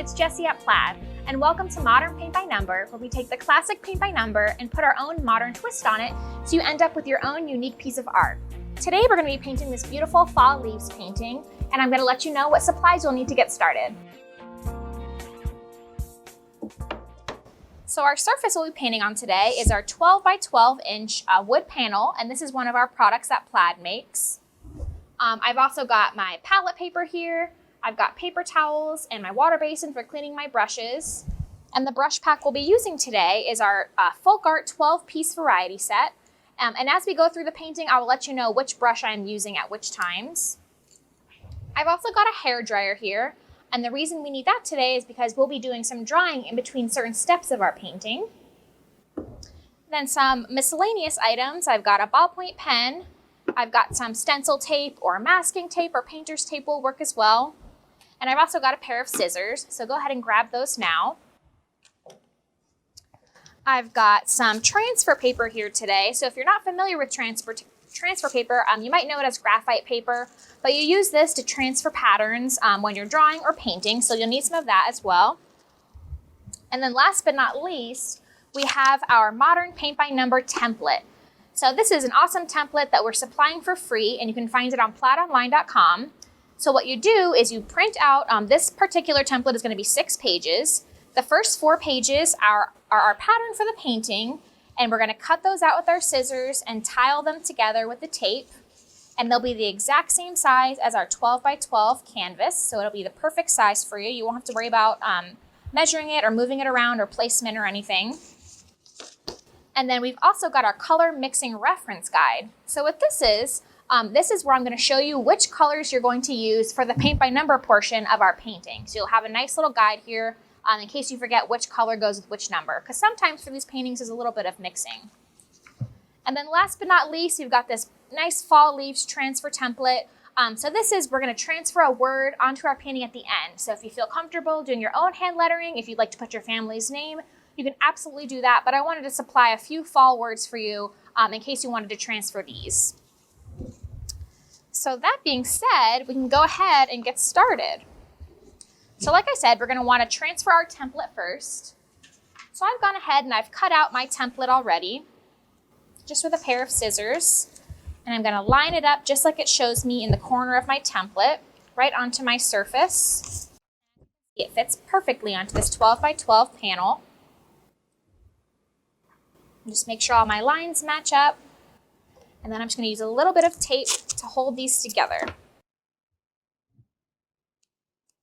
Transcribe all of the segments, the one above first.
it's Jessie at Plaid, and welcome to Modern Paint by Number, where we take the classic paint by number and put our own modern twist on it so you end up with your own unique piece of art. Today we're going to be painting this beautiful fall leaves painting, and I'm going to let you know what supplies you'll need to get started. So our surface we'll be painting on today is our 12 by 12 inch wood panel, and this is one of our products that Plaid makes. I've also got my palette paper here. I've got paper towels and my water basin for cleaning my brushes. And the brush pack we'll be using today is our Folk Art 12-piece variety set. And as we go through the painting, I will let you know which brush I'm using at which times. I've also got a hair dryer here. And the reason we need that today is because we'll be doing some drying in between certain steps of our painting. Then some miscellaneous items. I've got a ballpoint pen. I've got some stencil tape or masking tape or painter's tape will work as well. And I've also got a pair of scissors, so go ahead and grab those now. I've got some transfer paper here today. So if you're not familiar with transfer paper, you might know it as graphite paper, but you use this to transfer patterns when you're drawing or painting, so you'll need some of that as well. And then last but not least, we have our Modern Paint by Number template. So this is an awesome template that we're supplying for free, and you can find it on plaidonline.com. So what you do is you print out, this particular template is going to be 6 pages. The first 4 pages are our pattern for the painting, and we're going to cut those out with our scissors and tile them together with the tape. And they'll be the exact same size as our 12 by 12 canvas, so it'll be the perfect size for you. You won't have to worry about measuring it or moving it around or placement or anything. And then we've also got our color mixing reference guide. So what this is where I'm going to show you which colors you're going to use for the paint by number portion of our painting. So you'll have a nice little guide here in case you forget which color goes with which number, because sometimes for these paintings there's a little bit of mixing. And then last but not least, you've got this nice fall leaves transfer template. So this is, we're going to transfer a word onto our painting at the end. So if you feel comfortable doing your own hand lettering, if you'd like to put your family's name, you can absolutely do that, but I wanted to supply a few fall words for you in case you wanted to transfer these. So that being said, we can go ahead and get started. So like I said, we're going to want to transfer our template first. So I've gone ahead and I've cut out my template already, just with a pair of scissors. And I'm going to line it up just like it shows me in the corner of my template, right onto my surface. It fits perfectly onto this 12 by 12 panel. Just make sure all my lines match up. And then I'm just going to use a little bit of tape to hold these together.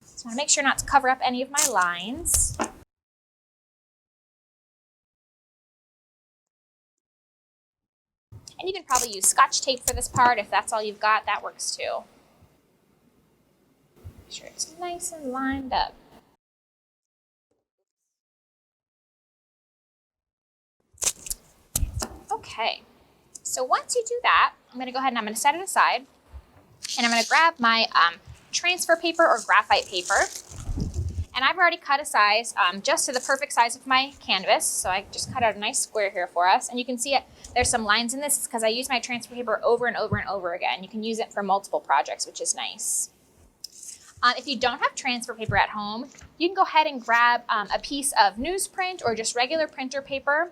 So I want to make sure not to cover up any of my lines. And you can probably use Scotch tape for this part. If that's all you've got, that works too. Make sure it's nice and lined up. Okay. So once you do that, I'm going to go ahead and I'm going to set it aside. And I'm going to grab my transfer paper or graphite paper. And I've already cut a size just to the perfect size of my canvas. So I just cut out a nice square here for us. And you can see it. There's some lines in this. It's because I use my transfer paper over and over and over again. You can use it for multiple projects, which is nice. If you don't have transfer paper at home, you can go ahead and grab a piece of newsprint or just regular printer paper.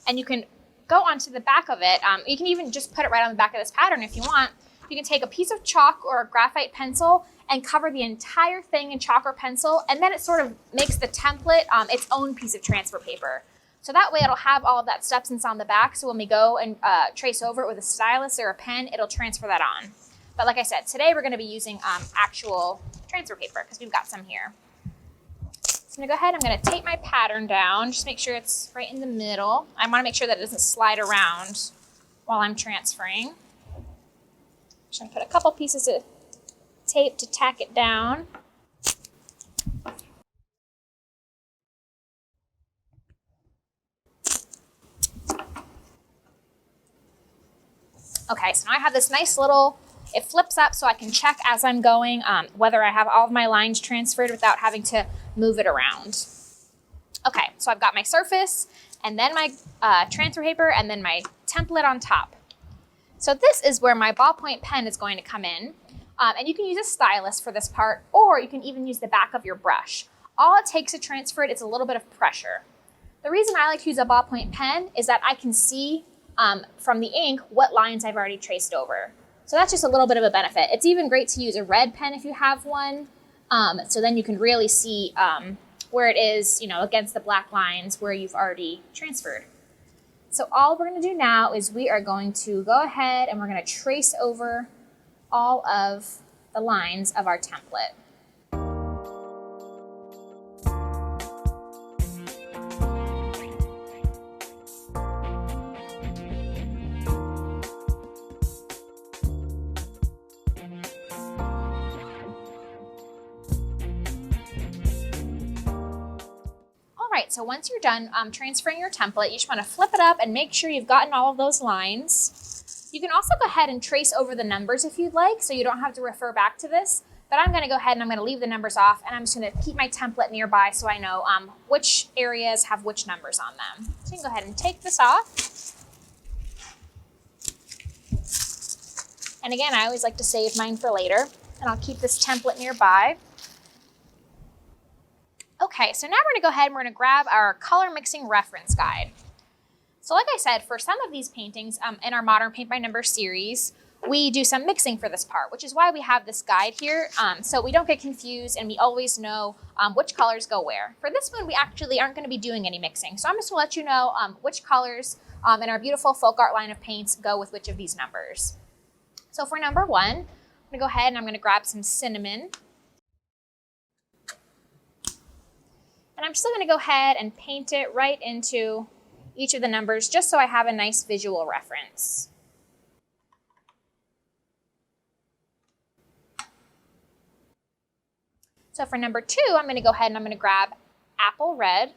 And you can go onto the back of it. You can even just put it right on the back of this pattern if you want. You can take a piece of chalk or a graphite pencil and cover the entire thing in chalk or pencil, and then it sort of makes the template its own piece of transfer paper. So that way it'll have all of that substance on the back, so when we go and trace over it with a stylus or a pen, it'll transfer that on. But like I said, today we're going to be using actual transfer paper because we've got some here. So I'm going to go ahead, I'm going to tape my pattern down, just make sure it's right in the middle. I want to make sure that it doesn't slide around while I'm transferring. Just going to put a couple pieces of tape to tack it down. Okay, so now I have this nice little, it flips up so I can check as I'm going whether I have all of my lines transferred without having to move it around. Okay, so I've got my surface and then my transfer paper and then my template on top. So this is where my ballpoint pen is going to come in. And you can use a stylus for this part, or you can even use the back of your brush. All it takes to transfer it is a little bit of pressure. The reason I like to use a ballpoint pen is that I can see from the ink what lines I've already traced over. So that's just a little bit of a benefit. It's even great to use a red pen if you have one. So then you can really see where it is, against the black lines where you've already transferred. So all we're going to do now is we are going to go ahead and we're going to trace over all of the lines of our template. So once you're done transferring your template, you just want to flip it up and make sure you've gotten all of those lines. You can also go ahead and trace over the numbers if you'd like, so you don't have to refer back to this. But I'm going to go ahead and I'm going to leave the numbers off, and I'm just going to keep my template nearby so I know which areas have which numbers on them. So you can go ahead and take this off. And again, I always like to save mine for later, and I'll keep this template nearby. Okay, so now we're gonna go ahead and we're gonna grab our color mixing reference guide. So like I said, for some of these paintings in our Modern Paint by Number series, we do some mixing for this part, which is why we have this guide here, so we don't get confused and we always know which colors go where. For this one, we actually aren't gonna be doing any mixing. So I'm just gonna let you know which colors in our beautiful folk art line of paints go with which of these numbers. So for number 1, I'm gonna go ahead and I'm gonna grab some cinnamon. And I'm still going to go ahead and paint it right into each of the numbers just so I have a nice visual reference. So for number 2, I'm going to go ahead and I'm going to grab apple red.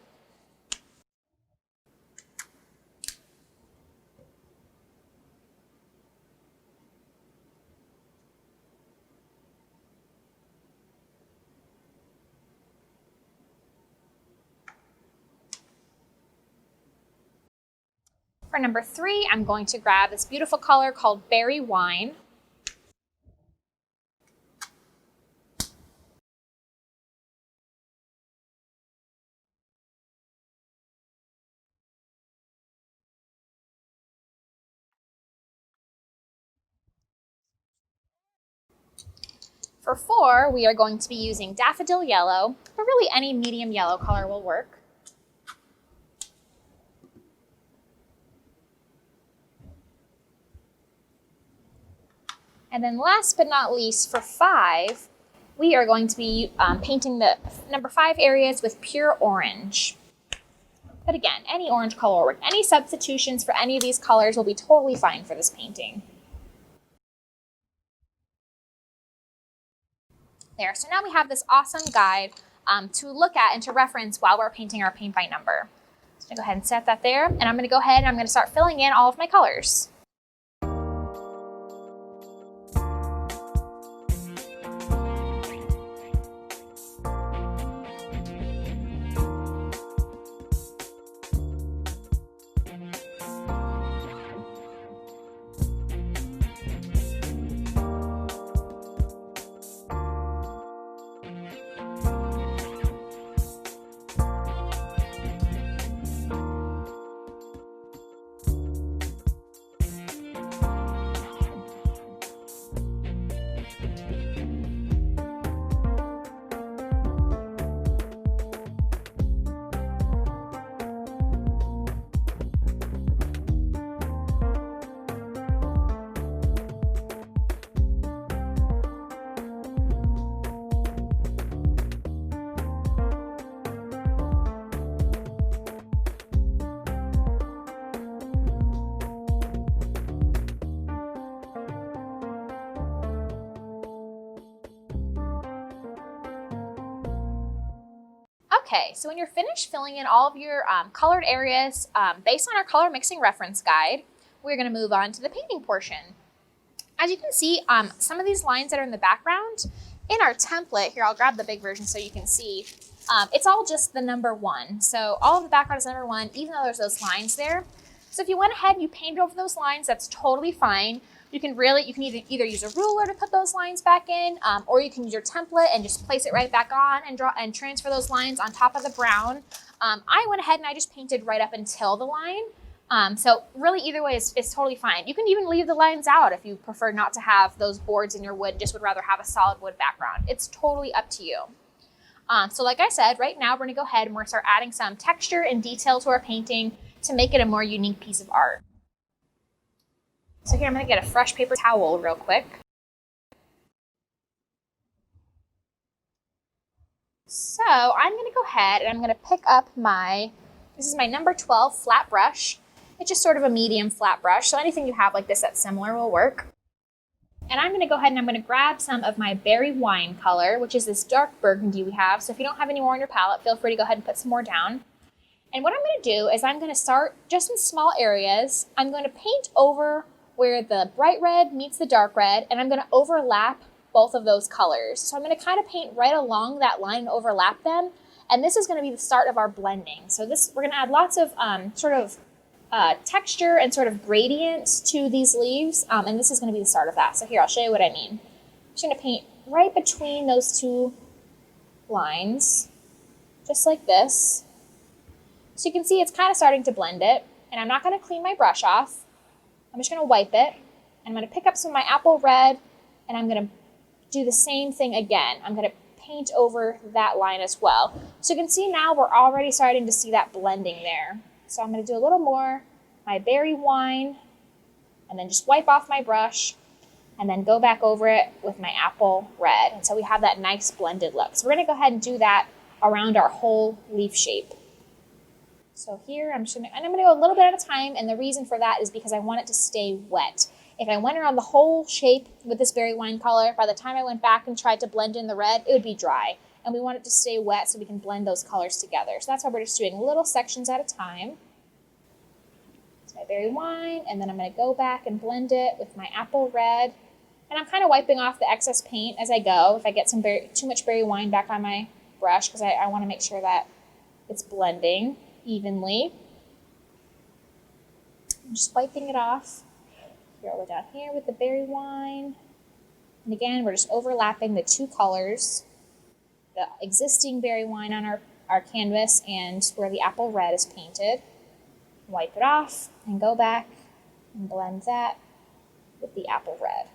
For number 3, I'm going to grab this beautiful color called Berry Wine. For 4, we are going to be using Daffodil Yellow, but really any medium yellow color will work. And then last but not least, for 5, we are going to be painting the number 5 areas with pure orange. But again, any orange color will work. Any substitutions for any of these colors will be totally fine for this painting. There, so now we have this awesome guide to look at and to reference while we're painting our paint by number. So I'm gonna go ahead and set that there, and I'm gonna go ahead and I'm gonna start filling in all of my colors. Okay, so when you're finished filling in all of your colored areas based on our color mixing reference guide, we're going to move on to the painting portion. As you can see, some of these lines that are in the background, in our template, here I'll grab the big version so you can see, it's all just the number 1. So all of the background is number 1, even though there's those lines there. So if you went ahead and you painted over those lines, that's totally fine. You can either use a ruler to put those lines back in, or you can use your template and just place it right back on and draw and transfer those lines on top of the brown. I went ahead and I just painted right up until the line. So really either way is totally fine. You can even leave the lines out if you prefer not to have those boards in your wood, just would rather have a solid wood background. It's totally up to you. So like I said, right now we're gonna go ahead and we're gonna start adding some texture and detail to our painting to make it a more unique piece of art. So here I'm gonna get a fresh paper towel real quick. So I'm gonna go ahead and I'm gonna pick up this is my number 12 flat brush. It's just sort of a medium flat brush, so anything you have like this that's similar will work. And I'm gonna go ahead and I'm gonna grab some of my berry wine color, which is this dark burgundy we have. So if you don't have any more on your palette, feel free to go ahead and put some more down. And what I'm gonna do is I'm gonna start just in small areas. I'm gonna paint over where the bright red meets the dark red, and I'm gonna overlap both of those colors. So I'm gonna kind of paint right along that line and overlap them. And this is gonna be the start of our blending. So we're gonna add lots of texture and sort of gradient to these leaves, and this is going to be the start of that. So here, I'll show you what I mean. I'm just going to paint right between those two lines, just like this. So you can see it's kind of starting to blend it, and I'm not going to clean my brush off. I'm just going to wipe it, and I'm going to pick up some of my apple red, and I'm going to do the same thing again. I'm going to paint over that line as well. So you can see now we're already starting to see that blending there. So I'm going to do a little more, my berry wine, and then just wipe off my brush, and then go back over it with my apple red. And so we have that nice blended look. So we're going to go ahead and do that around our whole leaf shape. So here I'm going to go a little bit at a time, and the reason for that is because I want it to stay wet. If I went around the whole shape with this berry wine color, by the time I went back and tried to blend in the red, it would be dry. And we want it to stay wet so we can blend those colors together. So that's why we're just doing little sections at a time. It's my berry wine, and then I'm going to go back and blend it with my apple red. And I'm kind of wiping off the excess paint as I go if I get too much berry wine back on my brush, because I want to make sure that it's blending evenly. I'm just wiping it off. Here, all the way down here with the berry wine. And again, we're just overlapping the two colors, the existing berry wine on our canvas and where the apple red is painted. Wipe it off and go back and blend that with the apple red.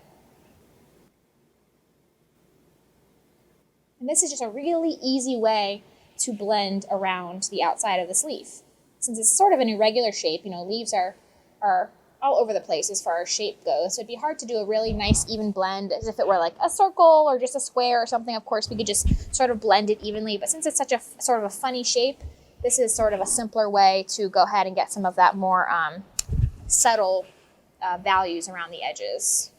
And this is just a really easy way to blend around the outside of this leaf. Since it's sort of an irregular shape, leaves are all over the place as far as shape goes. So it'd be hard to do a really nice even blend as if it were like a circle or just a square or something. Of course, we could just sort of blend it evenly. But since it's such a sort of a funny shape, this is sort of a simpler way to go ahead and get some of that more subtle values around the edges.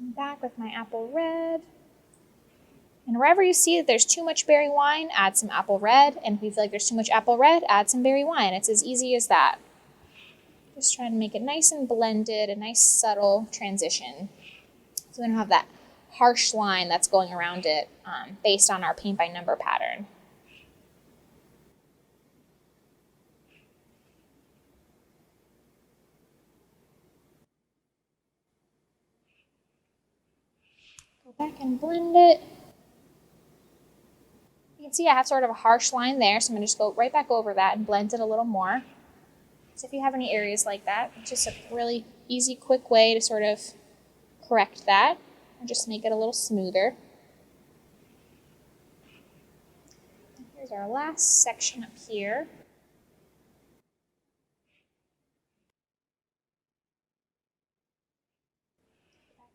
Back with my apple red. And wherever you see that there's too much berry wine, add some apple red. And if you feel like there's too much apple red, add some berry wine. It's as easy as that. Just trying to make it nice and blended, a nice subtle transition. So we don't have that harsh line that's going around it based on our paint by number pattern. Go back and blend it. You can see I have sort of a harsh line there, so I'm going to just go right back over that and blend it a little more. So if you have any areas like that, it's just a really easy, quick way to sort of correct that and just make it a little smoother. And here's our last section up here.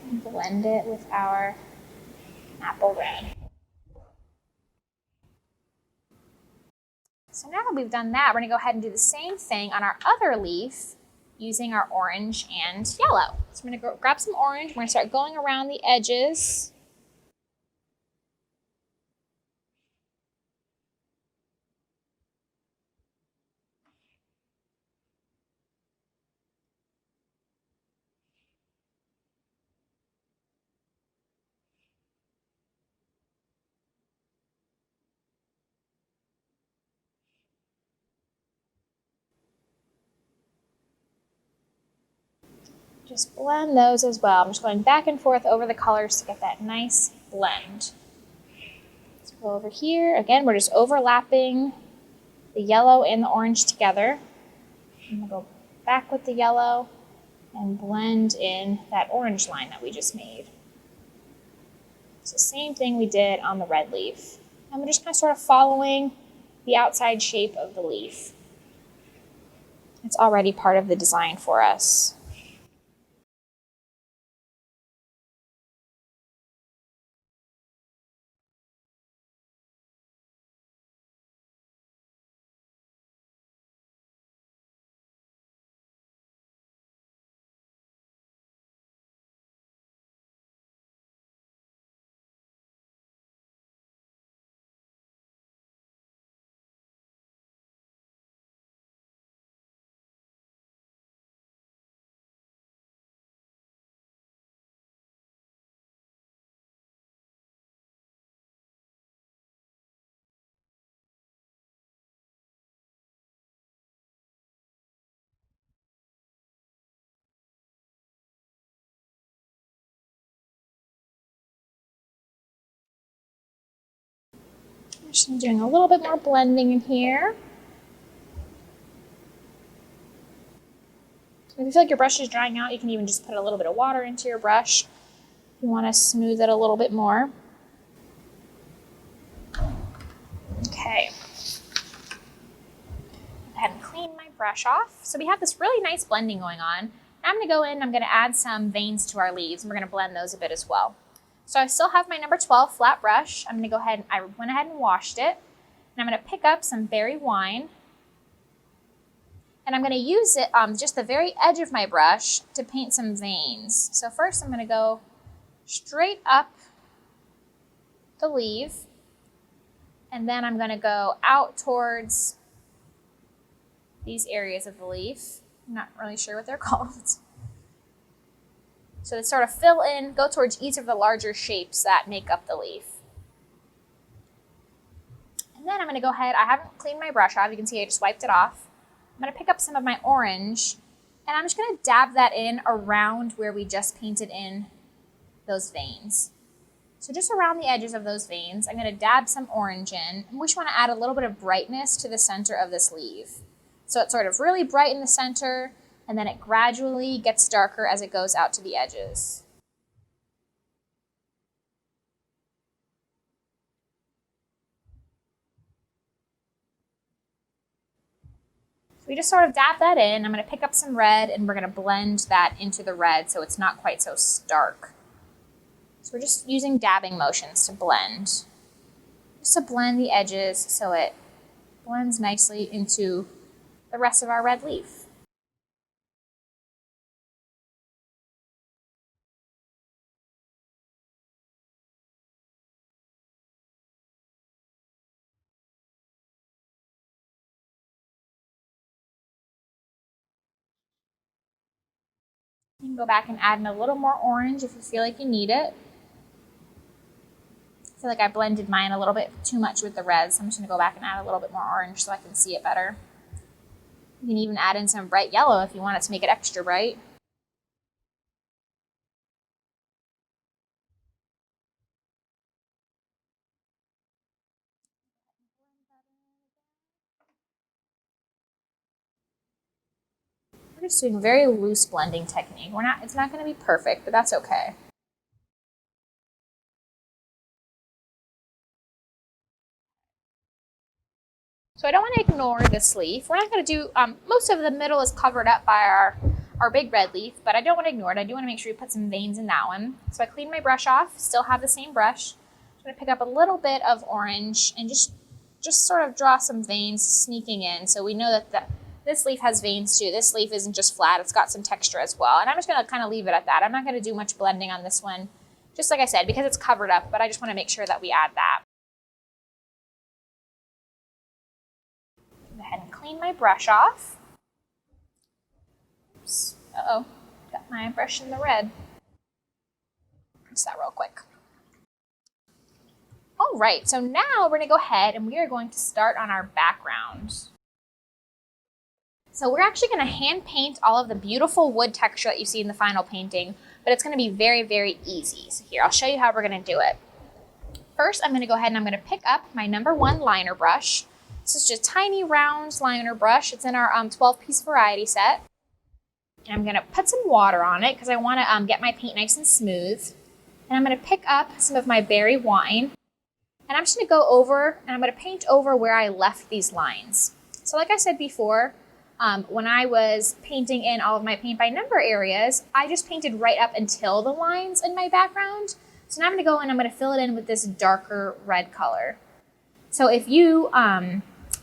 And blend it with our apple red. So now that we've done that, we're going to go ahead and do the same thing on our other leaf using our orange and yellow. So I'm going to grab some orange. We're going to start going around the edges. Just blend those as well. I'm just going back and forth over the colors to get that nice blend. Let's go over here. Again, we're just overlapping the yellow and the orange together. I'm gonna go back with the yellow and blend in that orange line that we just made. It's the same thing we did on the red leaf. And we're just kind of sort of following the outside shape of the leaf. It's already part of the design for us. Just doing a little bit more blending in here. If you feel like your brush is drying out, you can even just put a little bit of water into your brush if you want to smooth it a little bit more. Okay. Go ahead and clean my brush off. So we have this really nice blending going on. Now I'm going to go in and I'm going to add some veins to our leaves, and we're going to blend those a bit as well. So I still have my number 12 flat brush. I'm going to go ahead and I went ahead and washed it. And I'm going to pick up some berry wine. And I'm going to use it just the very edge of my brush to paint some veins. So first I'm going to go straight up the leaf. And then I'm going to go out towards these areas of the leaf. I'm not really sure what they're called. So to sort of fill in, go towards each of the larger shapes that make up the leaf. And then I'm going to go ahead, I haven't cleaned my brush off, you can see I just wiped it off. I'm going to pick up some of my orange, and I'm just going to dab that in around where we just painted in those veins. So just around the edges of those veins, I'm going to dab some orange in, and we just want to add a little bit of brightness to the center of this leaf. So it's sort of really bright in the center, and then it gradually gets darker as it goes out to the edges. So we just sort of dab that in. I'm going to pick up some red, and we're going to blend that into the red so it's not quite so stark. So we're just using dabbing motions to blend. Just to blend the edges so it blends nicely into the rest of our red leaf. You can go back and add in a little more orange if you feel like you need it. I feel like I blended mine a little bit too much with the red, so I'm just going to go back and add a little bit more orange so I can see it better. You can even add in some bright yellow if you want it to make it extra bright. We're just doing a very loose blending technique. It's not going to be perfect, but that's okay. So I don't want to ignore this leaf. We're not going to do, most of the middle is covered up by our big red leaf, but I don't want to ignore it. I do want to make sure we put some veins in that one. So I cleaned my brush off, still have the same brush. I'm going to pick up a little bit of orange and just sort of draw some veins sneaking in so we know that this leaf has veins too. This leaf isn't just flat, it's got some texture as well. And I'm just going to kind of leave it at that. I'm not going to do much blending on this one, just like I said, because it's covered up, but I just want to make sure that we add that. Go ahead and clean my brush off. Oops. Uh-oh, got my brush in the red. Fix that real quick. All right, so now we're gonna go ahead and we are going to start on our background. So we're actually going to hand paint all of the beautiful wood texture that you see in the final painting, but it's going to be very, very easy. So here, I'll show you how we're going to do it. First, I'm going to go ahead and I'm going to pick up my #1 liner brush. This is just a tiny round liner brush. It's in our 12-piece variety set. And I'm going to put some water on it because I want to get my paint nice and smooth. And I'm going to pick up some of my berry wine. And I'm just going to go over and I'm going to paint over where I left these lines. So like I said before, when I was painting in all of my paint by number areas, I just painted right up until the lines in my background. So now I'm going to go and I'm going to fill it in with this darker red color. So if you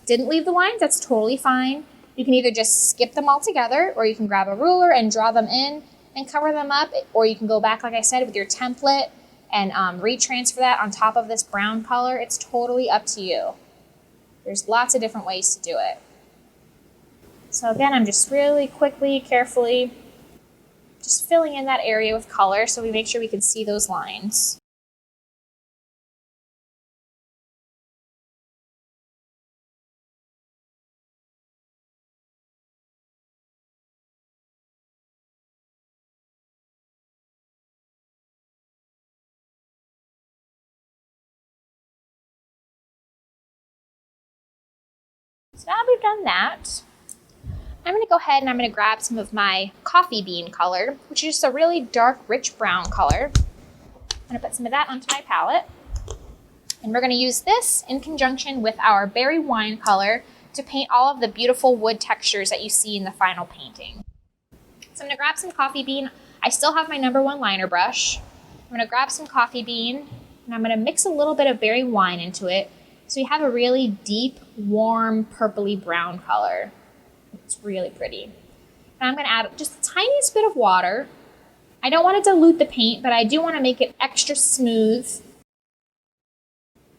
didn't leave the lines, that's totally fine. You can either just skip them all together, or you can grab a ruler and draw them in and cover them up, or you can go back, like I said, with your template and retransfer that on top of this brown color. It's totally up to you. There's lots of different ways to do it. So again, I'm just really quickly, carefully, just filling in that area with color so we make sure we can see those lines. So now we've done that, I'm going to go ahead and I'm going to grab some of my coffee bean color, which is just a really dark, rich brown color. I'm going to put some of that onto my palette. And we're going to use this in conjunction with our berry wine color to paint all of the beautiful wood textures that you see in the final painting. So I'm going to grab some coffee bean. I still have my #1 liner brush. I'm going to grab some coffee bean and I'm going to mix a little bit of berry wine into it so you have a really deep, warm, purpley brown color. It's really pretty. And I'm going to add just the tiniest bit of water. I don't want to dilute the paint, but I do want to make it extra smooth.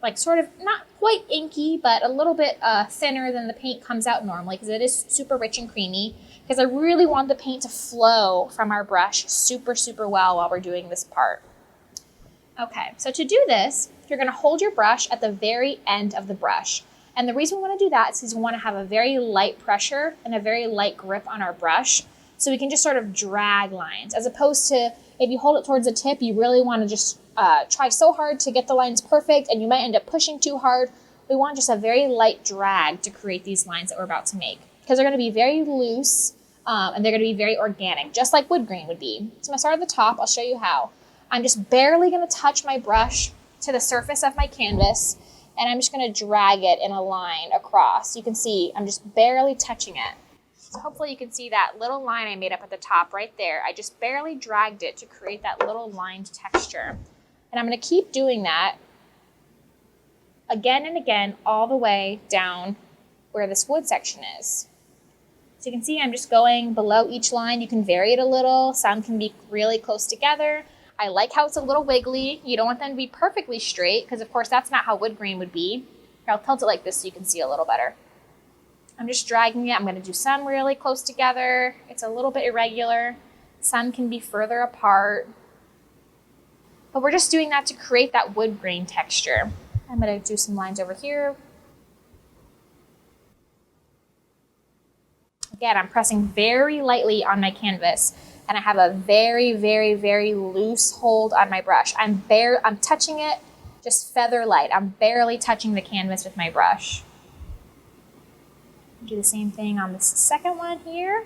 Like sort of not quite inky, but a little bit thinner than the paint comes out normally because it is super rich and creamy. Because I really want the paint to flow from our brush super, super well while we're doing this part. Okay, so to do this, you're going to hold your brush at the very end of the brush. And the reason we want to do that is because we want to have a very light pressure and a very light grip on our brush. So we can just sort of drag lines, as opposed to if you hold it towards the tip, you really want to just try so hard to get the lines perfect and you might end up pushing too hard. We want just a very light drag to create these lines that we're about to make, because they're going to be very loose and they're going to be very organic, just like wood grain would be. So I'm going to start at the top. I'll show you how. I'm just barely going to touch my brush to the surface of my canvas, and I'm just going to drag it in a line across. You can see I'm just barely touching it. So hopefully you can see that little line I made up at the top right there. I just barely dragged it to create that little lined texture. And I'm going to keep doing that again and again all the way down where this wood section is. So you can see I'm just going below each line. You can vary it a little. Some can be really close together. I like how it's a little wiggly. You don't want them to be perfectly straight because, of course, that's not how wood grain would be. Here, I'll tilt it like this so you can see a little better. I'm just dragging it. I'm going to do some really close together. It's a little bit irregular. Some can be further apart. But we're just doing that to create that wood grain texture. I'm going to do some lines over here. Again, I'm pressing very lightly on my canvas. And I have a very, very, very loose hold on my brush. I'm touching it just feather light. I'm barely touching the canvas with my brush. Do the same thing on this second one here.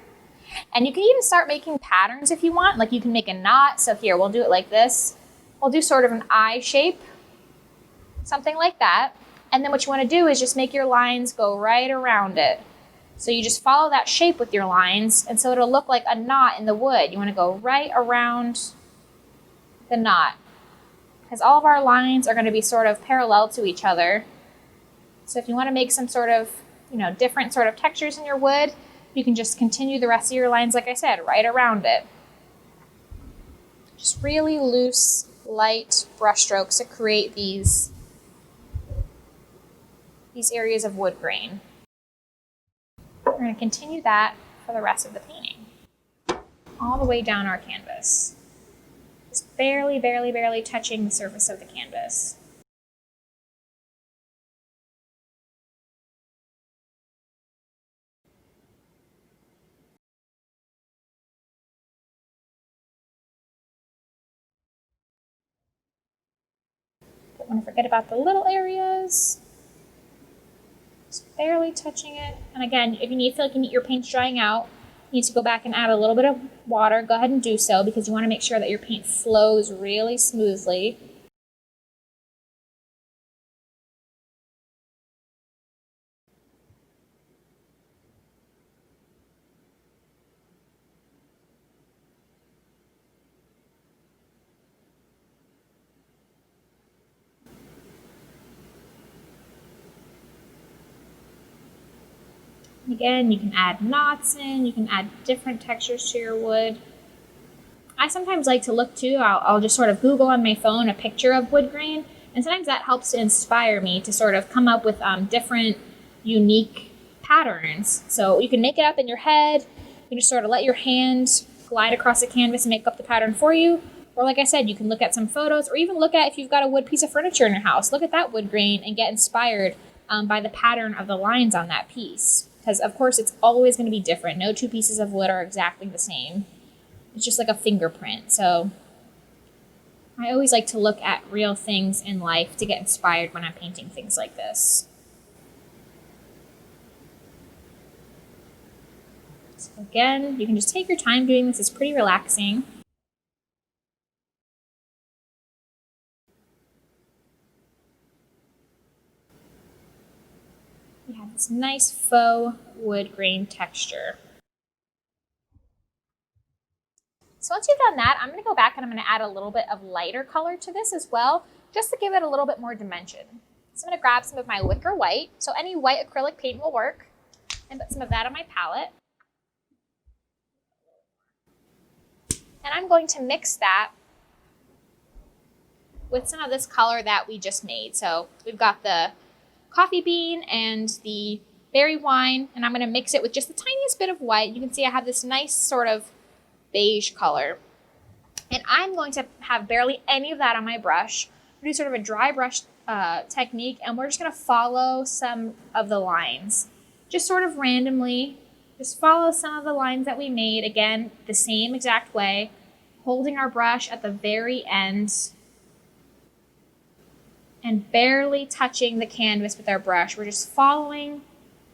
And you can even start making patterns if you want. Like you can make a knot. So here, we'll do it like this. We'll do sort of an eye shape, something like that. And then what you want to do is just make your lines go right around it. So you just follow that shape with your lines, and so it'll look like a knot in the wood. You want to go right around the knot, because all of our lines are going to be sort of parallel to each other. So if you want to make some sort of, different sort of textures in your wood, you can just continue the rest of your lines, like I said, right around it. Just really loose, light brush strokes to create these areas of wood grain. We're going to continue that for the rest of the painting, all the way down our canvas. Just barely, barely, barely touching the surface of the canvas. Don't want to forget about the little areas. Just barely touching it. And again, if you feel like your paint's drying out, you need to go back and add a little bit of water. Go ahead and do so because you want to make sure that your paint flows really smoothly. Again, you can add knots in, you can add different textures to your wood. I sometimes like to look too, I'll just sort of Google on my phone a picture of wood grain, and sometimes that helps to inspire me to sort of come up with different unique patterns. So you can make it up in your head, you just sort of let your hand glide across the canvas and make up the pattern for you. Or like I said, you can look at some photos or even look at if you've got a wood piece of furniture in your house, look at that wood grain and get inspired by the pattern of the lines on that piece. Because of course it's always going to be different. No two pieces of wood are exactly the same. It's just like a fingerprint. So I always like to look at real things in life to get inspired when I'm painting things like this. So again, you can just take your time doing this. It's pretty relaxing. You have this nice faux wood grain texture. So once you've done that, I'm going to go back and I'm going to add a little bit of lighter color to this as well, just to give it a little bit more dimension. So I'm going to grab some of my wicker white. So any white acrylic paint will work, and put some of that on my palette. And I'm going to mix that with some of this color that we just made. So we've got the coffee bean and the berry wine, and I'm going to mix it with just the tiniest bit of white. You can see I have this nice sort of beige color. And I'm going to have barely any of that on my brush. I'm going to do sort of a dry brush technique, and we're just going to follow some of the lines. Just sort of randomly, just follow some of the lines that we made. Again, the same exact way, holding our brush at the very end and barely touching the canvas with our brush. We're just following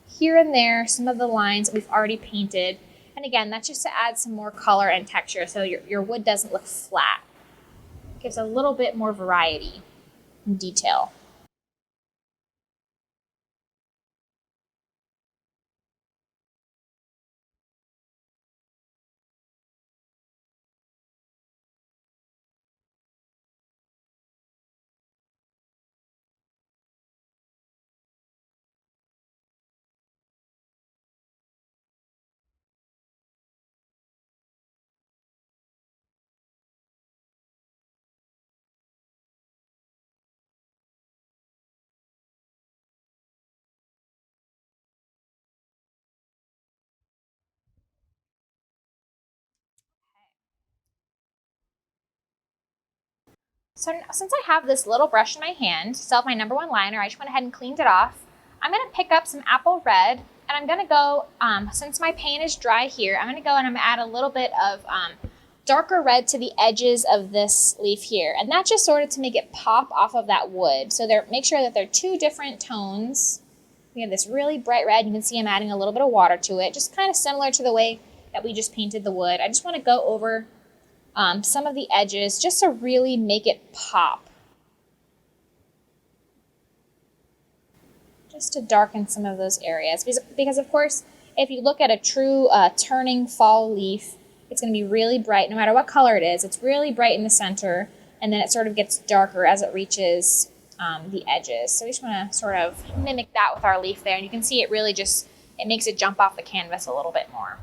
here and there some of the lines that we've already painted. And again, that's just to add some more color and texture so your wood doesn't look flat. It gives a little bit more variety and detail. So since I have this little brush in my hand, still have my number one liner, I just went ahead and cleaned it off. I'm going to pick up some apple red, and I'm going to go, since my paint is dry here, I'm going to go and I'm going to add a little bit of darker red to the edges of this leaf here. And that's just sort of to make it pop off of that wood. So make sure that they're two different tones. We have this really bright red. You can see I'm adding a little bit of water to it, just kind of similar to the way that we just painted the wood. I just want to go over some of the edges just to really make it pop. Just to darken some of those areas. Because of course, if you look at a true turning fall leaf, it's going to be really bright no matter what color it is. It's really bright in the center, and then it sort of gets darker as it reaches the edges. So we just want to sort of mimic that with our leaf there. And you can see it really just, it makes it jump off the canvas a little bit more.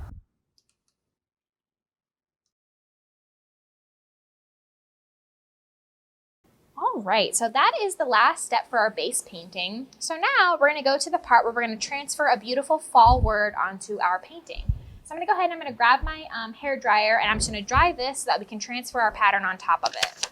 All right, so that is the last step for our base painting. So now we're gonna go to the part where we're gonna transfer a beautiful fall word onto our painting. So I'm gonna go ahead and I'm gonna grab my hair dryer, and I'm just gonna dry this so that we can transfer our pattern on top of it.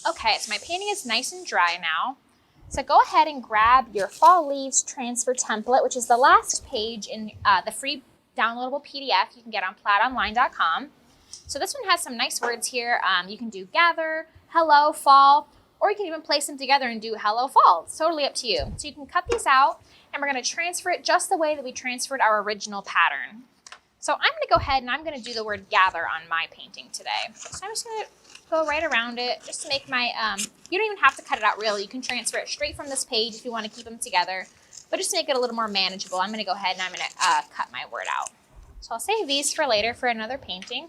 Okay, so my painting is nice and dry now. So go ahead and grab your Fall Leaves transfer template, which is the last page in the free downloadable PDF you can get on plaidonline.com. So this one has some nice words here. You can do gather, hello, fall, or you can even place them together and do hello, fall. It's totally up to you. So you can cut these out, and we're going to transfer it just the way that we transferred our original pattern. So I'm going to go ahead and I'm going to do the word gather on my painting today. So I'm just going to go right around it just to make my, you don't even have to cut it out really. You can transfer it straight from this page if you want to keep them together. But just to make it a little more manageable, I'm going to go ahead and I'm going to cut my word out. So I'll save these for later for another painting.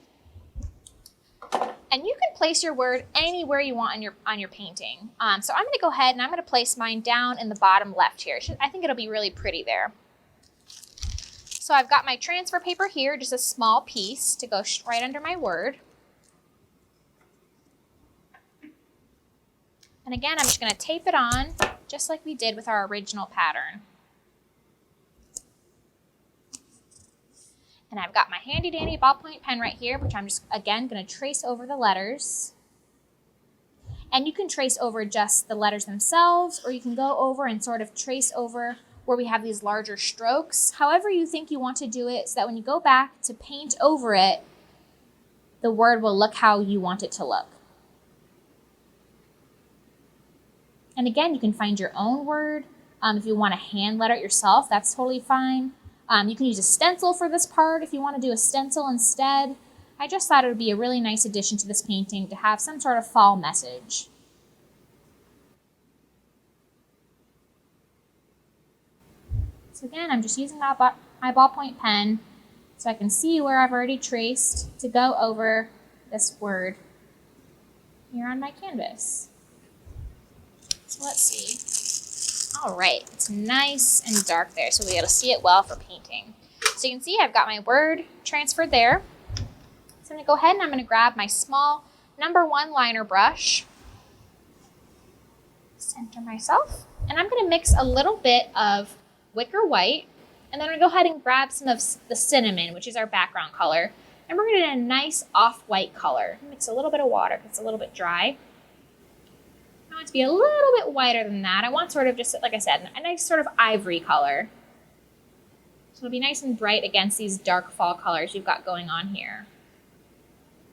And you can place your word anywhere you want on your painting. So I'm going to go ahead and I'm going to place mine down in the bottom left here. I think it'll be really pretty there. So I've got my transfer paper here, just a small piece to go right under my word. And again, I'm just going to tape it on just like we did with our original pattern. And I've got my handy dandy ballpoint pen right here, which I'm just, again, going to trace over the letters. And you can trace over just the letters themselves, or you can go over and sort of trace over where we have these larger strokes. However you think you want to do it, so that when you go back to paint over it, the word will look how you want it to look. And again, you can find your own word. If you want to hand letter it yourself, that's totally fine. You can use a stencil for this part if you want to do a stencil instead. I just thought it would be a really nice addition to this painting to have some sort of fall message. So again, I'm just using my ballpoint pen so I can see where I've already traced to go over this word here on my canvas. So let's see. All right, it's nice and dark there, so we'll be able to see it well for painting. So you can see I've got my word transferred there. So I'm going to go ahead and I'm going to grab my small #1 liner brush, center myself, and I'm going to mix a little bit of wicker white, and then I'm going to go ahead and grab some of the cinnamon, which is our background color, and we're going to get a nice off-white color. Mix a little bit of water because it's a little bit dry. I want it to be a little bit whiter than that. I want sort of just, like I said, a nice sort of ivory color. So it'll be nice and bright against these dark fall colors you've got going on here.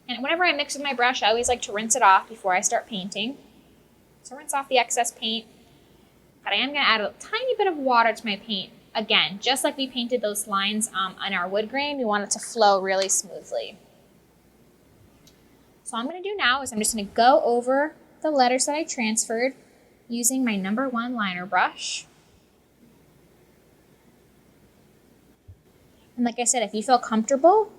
And whenever I mix with my brush, I always like to rinse it off before I start painting. So rinse off the excess paint. But I am going to add a tiny bit of water to my paint. Again, just like we painted those lines on our wood grain, we want it to flow really smoothly. So what I'm going to do now is I'm just going to go over the letters that I transferred using my #1 liner brush. And like I said, if you feel comfortable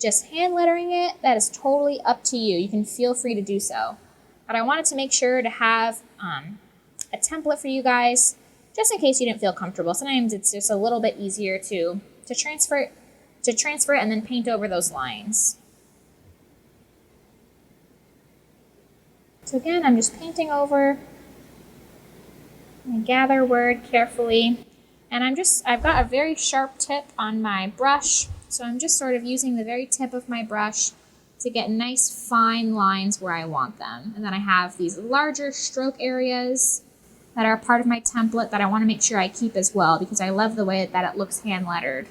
just hand lettering it, that is totally up to you. You can feel free to do so. But I wanted to make sure to have a template for you guys, just in case you didn't feel comfortable. Sometimes it's just a little bit easier to transfer it and then paint over those lines. So again, I'm just painting over my gather word carefully. And I've got a very sharp tip on my brush. So I'm just sort of using the very tip of my brush to get nice fine lines where I want them. And then I have these larger stroke areas that are part of my template that I want to make sure I keep as well, because I love the way that it looks hand lettered.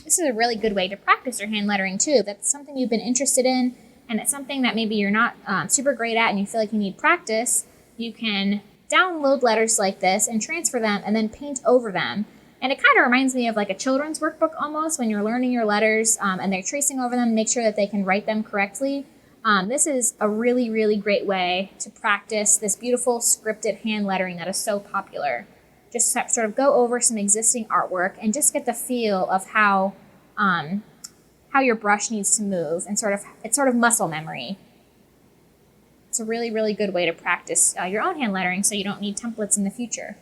This is a really good way to practice your hand lettering too. If that's something you've been interested in, and it's something that maybe you're not super great at and you feel like you need practice, you can download letters like this and transfer them and then paint over them. And it kind of reminds me of like a children's workbook almost, when you're learning your letters and they're tracing over them, make sure that they can write them correctly. This is a really, really great way to practice this beautiful scripted hand lettering that is so popular. Just sort of go over some existing artwork and just get the feel of how your brush needs to move, and it's sort of muscle memory. It's a really, really good way to practice your own hand lettering so you don't need templates in the future,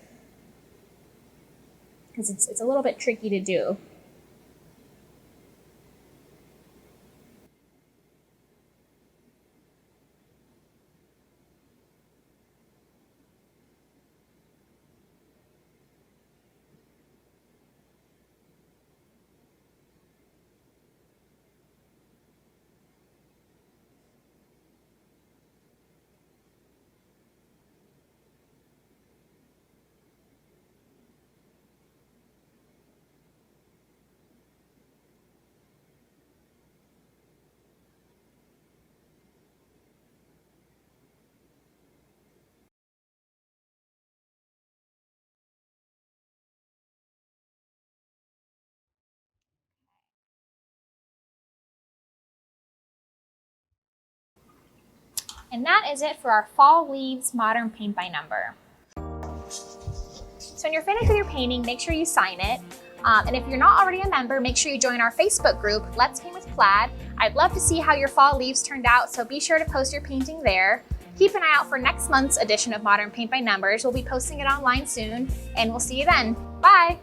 because it's a little bit tricky to do. And that is it for our Fall Leaves Modern Paint by Number. So when you're finished with your painting, make sure you sign it. And if you're not already a member, make sure you join our Facebook group, Let's Paint with Plaid. I'd love to see how your fall leaves turned out, so be sure to post your painting there. Keep an eye out for next month's edition of Modern Paint by Numbers. We'll be posting it online soon, and we'll see you then. Bye!